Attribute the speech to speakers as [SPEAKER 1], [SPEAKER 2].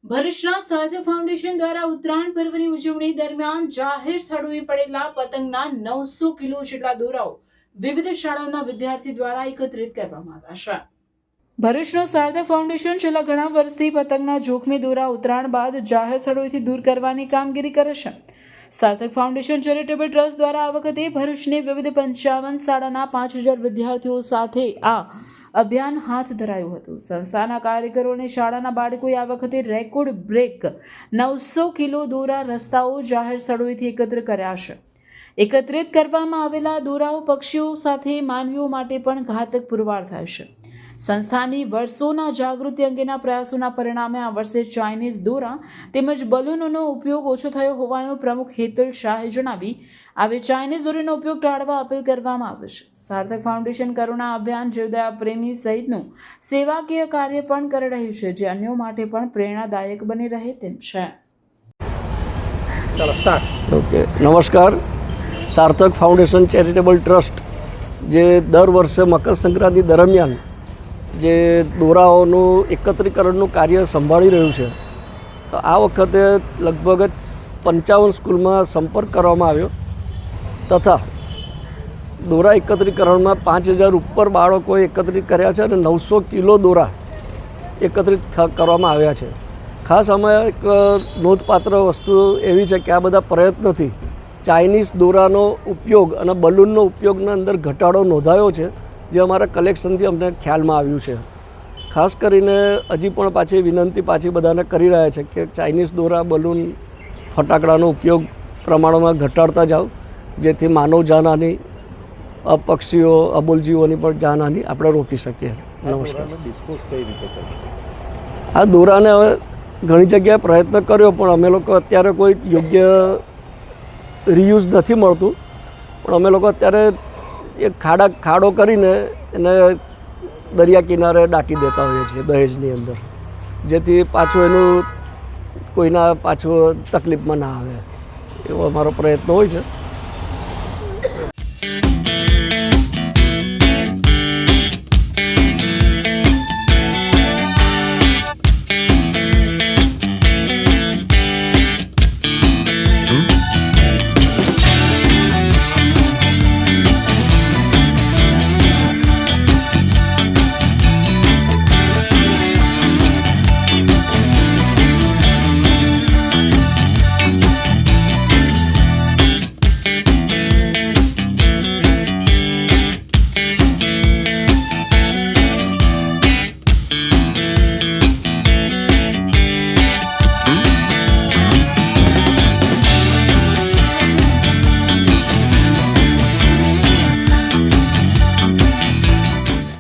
[SPEAKER 1] ભરૂચના સાર્થક ફાઉન્ડેશન દ્વારા ઉત્તરાયણ પર્વની ઉજવણી દરમિયાન જાહેર સ્થળોએ પડેલા પતંગના 900 કિલો જેટલા દોરાઓ વિવિધ શાળાઓના વિદ્યાર્થી દ્વારા એકત્રિત કરવામાં આવ્યા છે। ભરૂચનું સાર્થક ફાઉન્ડેશન છેલ્લા ઘણા વર્ષથી પતંગના જોખમી દોરા ઉત્તરાયણ બાદ જાહેર સ્થળોએથી દૂર કરવાની કામગીરી કરે છે। સાર્થક ફાઉન્ડેશન ચેરિટેબલ ટ્રસ્ટ દ્વારા આ વખતે ભરૂચની વિવિધ 55 શાળાના 5000 વિદ્યાર્થીઓ સાથે આ અભિયાન હાથ ધરાયું હતું। સંસ્થાના કાર્યકરો અને શાળાના બાળકોએ આ વખતે રેકોર્ડ બ્રેક 900 કિલો દોરા રસ્તાઓ જાહેર સ્થળોએથી એકત્ર કર્યા છે। એકત્રિત કરવામાં આવેલા દોરાઓ પક્ષીઓ સાથે માનવીઓ માટે પણ ઘાતક પુરવાર થાય છે। સંસ્થાની વર્ષોના જાગૃતિ અંગેના પ્રયાસોના પરિણામે આ વર્ષે ચાઇનીઝ દોરા તેમજ બલૂનોનો ઉપયોગ ઓછો થયો હોવાનું પ્રમુખ હેતલ શાહે જણાવી આવી ચાઇનીઝ દોરીનો ઉપયોગ ટાળવા અપીલ કરવામાં આવે છે। સાર્થક ફાઉન્ડેશન કરુણા અભિયાન જીવદયા પ્રેમી સહિતનું સેવાકીય કાર્ય પણ કરી રહ્યું છે, જે અન્યો માટે પણ પ્રેરણાદાયક બની રહે તેમ છે।
[SPEAKER 2] ઓકે, નમસ્કાર। સાર્થક ફાઉન્ડેશન ચેરિટેબલ ટ્રસ્ટ જે દર વર્ષે મકર સંક્રાંતિ દરમિયાન જે દોરાઓનું એકત્રીકરણનું કાર્ય સંભાળી રહ્યું છે, તો આ વખતે લગભગ 55 સ્કૂલમાં સંપર્ક કરવામાં આવ્યો તથા દોરા એકત્રીકરણમાં 5000 ઉપર બાળકોએ એકત્રિત કર્યા છે અને 900 કિલો દોરા એકત્રિત કરવામાં આવ્યા છે। ખાસ આમાં એક નોંધપાત્ર વસ્તુ એવી છે કે આ બધા પ્રયત્નોથી ચાઇનીઝ દોરાનો ઉપયોગ અને બલૂનનો ઉપયોગના અંદર ઘટાડો નોંધાયો છે, જે અમારા કલેક્શનથી અમને ખ્યાલમાં આવ્યું છે। ખાસ કરીને હજી પણ પાછી વિનંતી બધાને કરી રહ્યા છે કે ચાઇનીઝ દોરા, બલૂન, ફટાકડાનો ઉપયોગ પ્રમાણમાં ઘટાડતા જાઓ, જેથી માનવ જાનહાની, પક્ષીઓ, અબોલજીવોની પણ જાનહાની આપણે રોકી શકીએ। નમસ્કાર। આ દોરાને હવે ઘણી જગ્યાએ પ્રયત્ન કર્યો, પણ અમે લોકો અત્યારે કોઈ યોગ્ય રિયુઝ નથી મળતું, પણ અમે લોકો અત્યારે એક ખાડો કરીને એને દરિયા કિનારે દાટી દેતા હોઈએ છીએ દહેજની અંદર, જેથી પાછું એનું કોઈના પાછું તકલીફમાં ના આવે, એવો અમારો પ્રયત્ન હોય છે।